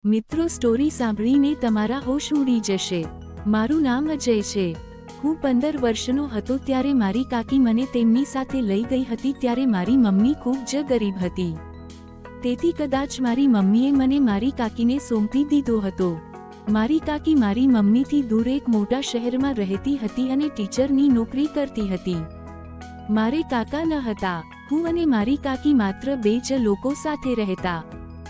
મિત્રો, સ્ટોરી સાંભળીને તમારા હોશ ઉડી જશે। મારું નામ અજય છે। હું 15 વર્ષનો હતો ત્યારે મારી કાકી મને તેમની સાથે લઈ ગઈ હતી। ત્યારે મારી મમ્મી ખૂબ જ ગરીબ હતી, તેથી કદાચ મારી મમ્મીએ મને મારી કાકીને સોંપી દીધો હતો। મારી કાકી મારી મમ્મીથી દૂર એક મોટા શહેરમાં રહેતી હતી અને ટીચરની નોકરી કરતી હતી। મારે કાકા ન હતા। હું અને મારી કાકી માત્ર 2 જ લોકો સાથે રહેતા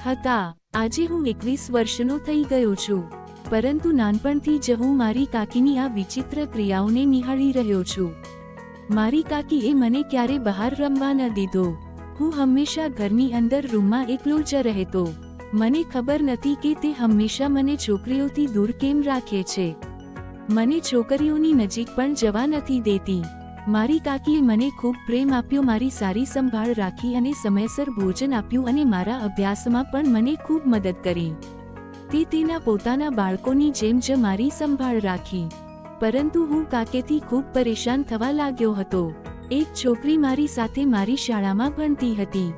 હતા। આજે હું 21 વર્ષનો થઈ ગયો છું, પરંતુ નાનપણથી જ હું મારી કાકીની આ વિચિત્ર ક્રિયાઓને નિહાળી રહ્યો છું। મારી કાકીએ મને ક્યારે બહાર રમવા ન દીધો। હું હંમેશા ઘરની અંદર રૂમમાં એકલો જ રહેતો। મને ખબર નથી કે તે હંમેશા મને છોકરીઓથી દૂર કેમ રાખે છે। મને છોકરીઓની નજીક પણ જવા નથી દેતી। મારી કાકીએ મને ખૂબ પ્રેમ આપ્યો, મારી સારી સંભાળ રાખી અને સમયસર ભોજન આપ્યું અને મારા અભ્યાસમાં પણ મને ખૂબ મદદ કરી। તે તેના પોતાના બાળકોની જેમ જ મારી સંભાળ રાખી। પરંતુ હું કાકીથી ખૂબ પરેશાન થવા લાગ્યો હતો। એક છોકરી મારી સાથે મારી શાળામાં ભણતી હતી।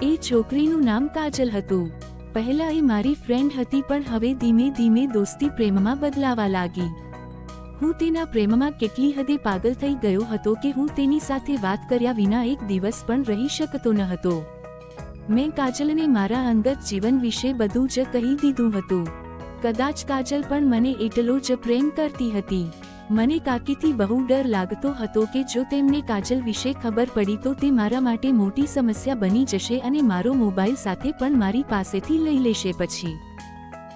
એ છોકરીનું નામ કાજલ હતું। પહેલા એ મારી ફ્રેન્ડ હતી, પણ હવે ધીમે ધીમે દોસ્તી પ્રેમમાં બદલાવા લાગી। હું તેના પ્રેમમાં કેટલી હદે પાગલ થઈ ગયો હતો કે હું તેની સાથે વાત કર્યા વિના એક દિવસ પણ રહી શકતો ન હતો। મેં કાજલને મારા અંગત જીવન વિશે બધું જ કહી દીધું હતું। કદાચ કાજલ પણ મને એટલો જ પ્રેમ કરતી હતી। મને કાકીથી બહુ ડર લાગતો હતો કે જો તેમને કાજલ વિશે ખબર પડી તો તે મારા માટે મોટી સમસ્યા બની જશે અને મારો મોબાઈલ સાથે પણ મારી પાસેથી લઈ લેશે। પછી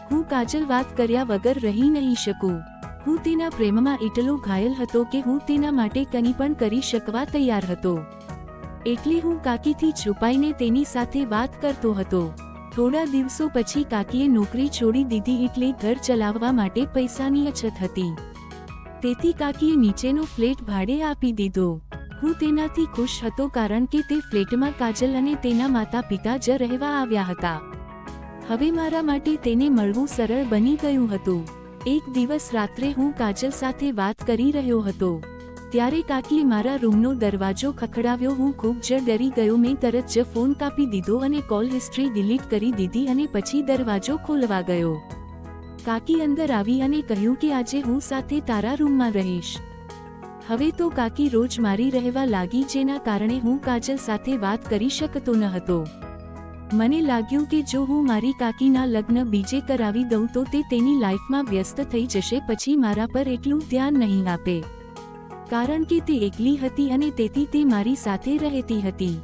હું કાજલ વાત કર્યા વગર રહી નહીં શકું। હું તેના પ્રેમમાં એટલો ઘાયલ હતો કે હું તેના માટે કંઈ પણ કરી શકવા તૈયાર હતો। એટલે હું કાકીથી છુપાઈને તેની સાથે વાત કરતો હતો। થોડા દિવસો પછી કાકીએ નોકરી છોડી દીધી, એટલે ઘર ચલાવવા માટે પૈસાની અછત હતી। તેથી કાકીએ નીચેનો ફ્લેટ ભાડે આપી દીધો। હું તેનાથી ખુશ હતો, કારણ કે તે ફ્લેટમાં કાજલ અને તેના માતા પિતા જ રહેવા આવ્યા હતા। હવે મારા માટે તેને મળવું સરળ બની ગયું હતું। એક દિવસ રાત્રે હું કાજલ સાથે વાત કરી રહ્યો હતો, ત્યારે કાકીએ મારા રૂમનો દરવાજો ખખડાવ્યો। હું ખૂબ જ ડરી ગયો। મેં તરત જ ફોન કાપી દીધો અને કોલ હિસ્ટ્રી ડિલીટ કરી દીધી અને પછી દરવાજો ખોલવા ગયો। કાકી અંદર આવી અને કહ્યું કે આજે હું સાથે તારા રૂમમાં રહીશ। હવે તો કાકી રોજ મારી રહેવા લાગી, જેના કારણે હું કાજલ સાથે વાત કરી શકતો ન હતો। મને લાગ્યું કે જો હું મારી કાકીના લગ્ન બીજે કરાવી દઉં તો તે તેની લાઈફમાં વ્યસ્ત થઈ જશે, પછી મારા પર એટલું ધ્યાન નહીં આપે, કારણ કે તે એકલી હતી અને તેથી તે મારી સાથે રહેતી હતી।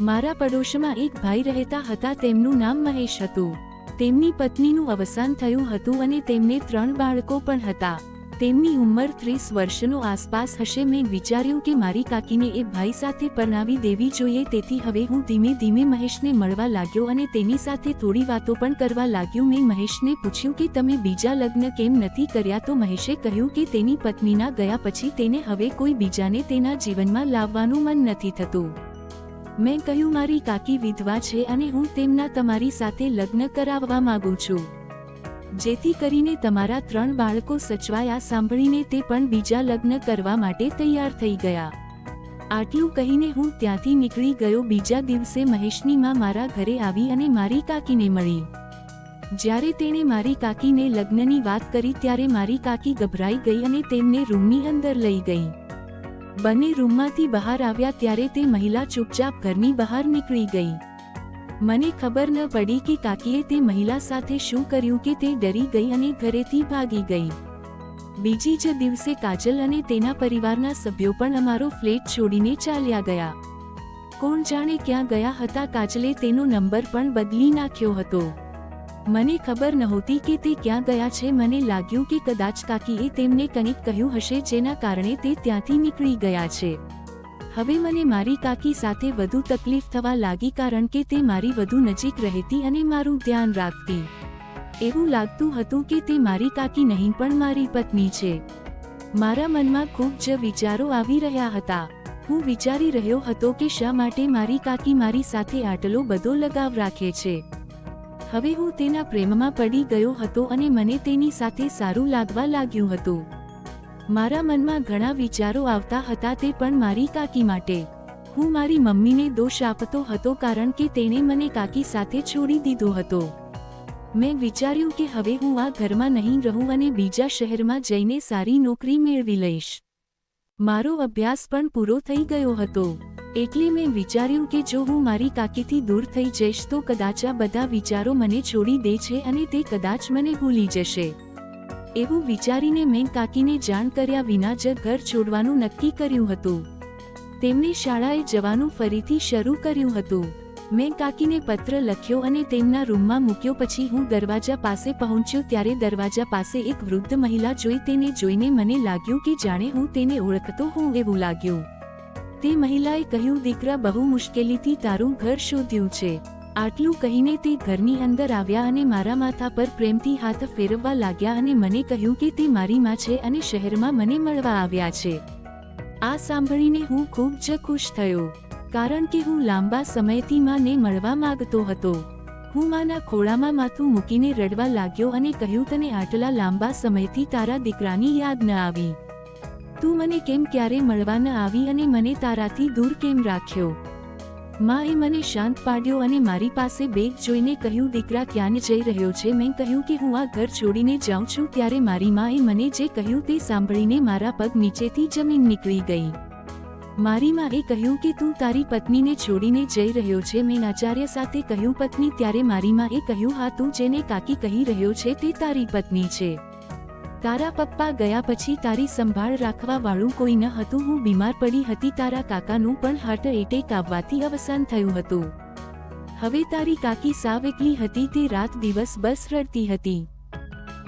મારા પડોશમાં એક ભાઈ રહેતા હતા, તેમનું નામ મહેશ હતું। તેમની પત્નીનું અવસાન થયું હતું અને તેમને 3 બાળકો પણ હતા। તેમની ઉંમર 30 વર્ષનો આસપાસ હશે। મેં વિચાર્યું કે મારી કાકીને એ ભાઈ સાથે પરણાવી દેવી જોઈએ। તેથી હવે હું ધીમે ધીમે મહેશને મળવા લાગ્યો અને તેની સાથે થોડી વાતો પણ કરવા લાગ્યો। મેં મહેશને પૂછ્યું કે તમે બીજા લગ્ન કેમ નથી કર્યા? તો મહેશે કહ્યું કે તેની પત્નીના ગયા પછી તેને હવે કોઈ બીજાને તેના જીવનમાં લાવવાનું મન નથી થતું। મેં કહ્યું મારી કાકી વિધવા છે અને હું તેમના તમારી સાથે લગ્ન કરાવવા માંગુ છું, જેથી કરીને તમારા 3 બાળકો સચવાય। આ સાંભળીને તે પણ બીજા લગ્ન કરવા માટે તૈયાર થઈ ગયા। આટલું કહીને હું ત્યાંથી નીકળી ગયો। બીજા દિવસે મહેશની માં મારા ઘરે આવી અને મારી કાકીને મળી। જ્યારે તેણે મારી કાકીને લગ્નની વાત કરી ત્યારે મારી કાકી ગભરાઈ ગઈ અને તેમને રૂમની અંદર લઈ ગઈ। બંને રૂમમાંથી બહાર આવ્યા ત્યારે તે મહિલા ચૂપચાપ ઘરની બહાર નીકળી ગઈ। મને ખબર ન પડી કે કાકીએ તે મહિલા સાથે શું કર્યું કે તે ડરી ગઈ અને ઘરેથી ભાગી ગઈ। બીજી જ દિવસે કાજલ અને તેના પરિવારના સભ્યો પણ અમારો ફ્લેટ છોડીને ચાલ્યા ગયા। કોણ જાણે ક્યાં ગયા હતા? કાજલે તેનો નંબર પણ બદલી નાખ્યો હતો। મને ખબર નહોતી કે તે ક્યાં ગયા છે। મને લાગ્યું કે કદાચ કાકીએ તેમને કંઈક કહ્યું હશે, જેના કારણે તે ત્યાંથી નીકળી ગયા છે। હવે મને મારી કાકી સાથે વધુ તકલીફ થવા લાગી, કારણ કે તે મારી વધુ નજીક રહેતી અને મારું ધ્યાન રાખતી। એવું લાગતું હતું કે તે મારી કાકી નહીં પણ મારી પત્ની છે। મારા મનમાં ખૂબ જ વિચારો આવી રહ્યા હતા। હું વિચારી રહ્યો હતો કે શા માટે મારી કાકી મારી સાથે આટલો બધો લગાવ રાખે છે। હવે હું તેના પ્રેમમાં પડી ગયો હતો અને મને તેની સાથે સારું લાગવા લાગ્યું હતું। મારા મનમાં ઘણા વિચારો આવતા હતા, તે પણ મારી કાકી માટે। હું મારી મમ્મીને દોષ આપતો હતો, કારણ કે તેણે મને કાકી સાથે છોડી દીધો હતો। મેં વિચાર્યું કે હવે હું આ ઘરમાં નહીં રહું અને બીજા શહેરમાં જઈને સારી નોકરી મેળવી લઈશ. મારો અભ્યાસ પણ પૂરો થઈ ગયો હતો, એટલે મેં વિચાર્યું કે જો હું મારી કાકીથી દૂર થઈ જઈશ તો કદાચ આ બધા વિચારો મને છોડી દે છે અને તે કદાચ મને ભૂલી જશે. એવું વિચારીને મેં કાકીને જાણ કર્યા વિના જ ઘર છોડવાનું નક્કી કર્યું હતું. તેમણે શાળાએ જવાનું ફરીથી શરૂ કર્યું હતું. મેં કાકીને પત્ર લખ્યો અને તેમના રૂમમાં મૂક્યો. પછી હું દરવાજા પાસે પહોંચ્યો ત્યારે દરવાજા પાસે એક વૃદ્ધ મહિલા જોઈ. તેને જોઈને મને લાગ્યું કે જાણે હું તેને ઓળખતો હોઉં એવું લાગ્યું. તે મહિલાએ કહ્યું, દીકરા, બહુ મુશ્કેલીથી તારું ઘર શોધ્યું છે. આટલું કહીને તે ઘરની અંદર આવ્યા અને મારા માથા પર પ્રેમથી હાથ ફેરવવા લાગ્યા અને મને કહ્યું કે તે મારી માં છે અને શહેરમાં મને મળવા આવ્યા છે. આ સાંભળીને હું ખૂબ જ ખુશ થયો, કારણ કે હું લાંબા સમયથી માને મળવા માંગતો હતો. હું માના ખોળામાં માથું મૂકીને રડવા લાગ્યો અને કહ્યું, તને આટલા લાંબા સમયથી તારા દીકરાની યાદ ન આવી? તું મને કેમ ક્યારે મળવા ન આવી અને મને તારાથી દૂર કેમ રાખ્યો? માએ મને શાંત પાડ્યો અને મારી પાસે બેગ જોઈને કહ્યું, દીકરા, ક્યાં જઈ રહ્યો છે? મેં કહ્યું કે હું આ ઘર છોડીને જાઉં છું. ત્યારે મારી માએ મને જે કહ્યું તે સાંભળીને મારા પગ નીચેથી જમીન નીકળી ગઈ. મારી માએ કહ્યું કે તું તારી પત્નીને છોડીને જઈ રહ્યો છે? મેં આચાર્ય સાથે કહ્યું, પત્ની? ત્યારે મારી માએ કહ્યું, હા, તું જેને કાકી કહી રહ્યો છે તે તારી પત્ની છે. તારા પપ્પા ગયા પછી તારી સંભાળ રાખવા વાળું કોઈ ન હતું. હું બીમાર પડી હતી. તારા કાકાનું પણ હાર્ટ એટેક આવવાથી અવસાન થયું હતું. હવે તારી કાકી સાવ એકલી હતી. તે રાત દિવસ બસ રડતી હતી.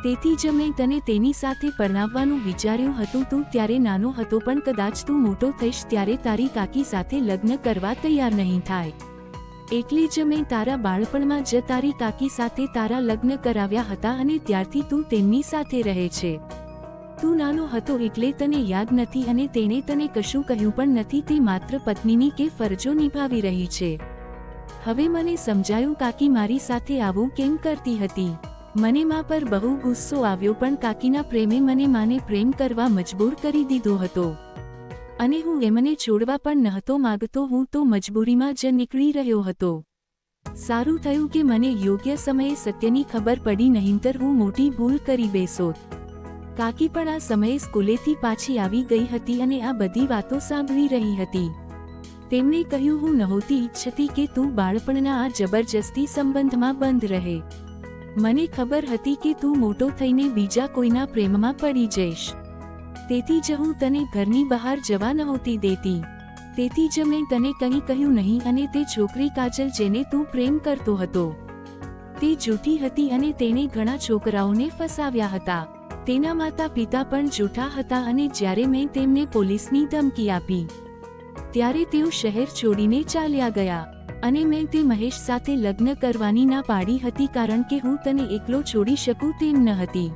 તેથી જ મેં તને તેની સાથે પરણાવવાનું વિચાર્યું હતું. તું ત્યારે નાનો હતો, પણ કદાચ તું મોટો થઈશ ત્યારે તારી કાકી સાથે લગ્ન કરવા તૈયાર નહીં થાય. એટલે જ મેં તારા બાળપણમાં જ તારી કાકી સાથે તારા લગ્ન કરાવ્યા હતા અને ત્યારથી તું તેમની સાથે રહે છે. તું નાનો હતો એટલે તને યાદ નથી અને તેણે તને કશું કહ્યું પણ નથી. તે માત્ર પત્નીની કે ફરજો નિભાવી રહી છે. હવે મને સમજાયું કાકી મારી સાથે આવું કેમ કરતી હતી. મને માં પર બહુ ગુસ્સો આવ્યો, પણ કાકીના પ્રેમે મને માને પ્રેમ કરવા મજબૂર કરી દીધો હતો અને હું એમને છોડવા પણ નહોતો માંગતો. હું તો મજબૂરીમાં જ નીકળી રહ્યો હતો. સારું થયું કે મને યોગ્ય સમયે સત્યની ખબર પડી, નહીંતર હું મોટી ભૂલ કરી બેસોત. કાકી પણ આ સમયે સ્કૂલેથી પાછી આવી ગઈ હતી અને આ બધી વાતો સાંભળી રહી હતી. તેમણે કહ્યું, હું નહોતી ઈચ્છતી કે તું બાળપણના આ જબરજસ્તી સંબંધમાં બંધ રહે. મને ખબર હતી કે તું મોટો થઈને બીજા કોઈના પ્રેમમાં પડી જઈશ. તેથી જ હું તને ઘરની બહાર જવા નહોતી દેતી. તેથી જ મેં તને કંઈ કહ્યું નહીં. અને તે છોકરી કાજલ જેને તું પ્રેમ કરતો હતો તે જૂઠી હતી અને તેણે ઘણા છોકરાઓને ફસાવ્યા હતા. તેના માતા પિતા પણ જૂઠા હતા અને જ્યારે મેં તેમને પોલીસની ધમકી આપી ત્યારે તેઓ શહેર છોડીને ચાલ્યા ગયા. અને મેં તે મહેશ સાથે લગ્ન કરવાની ના પાડી હતી, કારણ કે હું તને એકલો છોડી શકું તેમ ન હતી.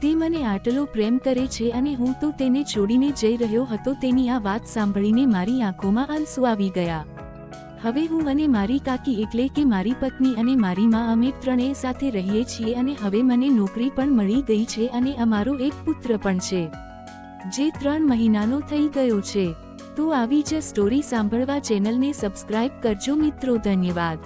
તે મને આટલો પ્રેમ કરે છે અને હું તો તેને છોડીને જઈ રહ્યો હતો. તેની આ વાત સાંભળીને મારી આંખોમાં આંસુ આવી ગયા. હવે હું અને મારી કાકી એટલે કે મારી પત્ની અને મારી માં, અમે ત્રણેય સાથે રહીએ છીએ અને હવે મને નોકરી પણ મળી ગઈ છે અને અમારો એક પુત્ર પણ છે જે 3 મહિનાનો થઈ ગયો છે. તો આવી જ સ્ટોરી સાંભળવા ચેનલને સબસ્ક્રાઇબ કરજો મિત્રો. ધન્યવાદ.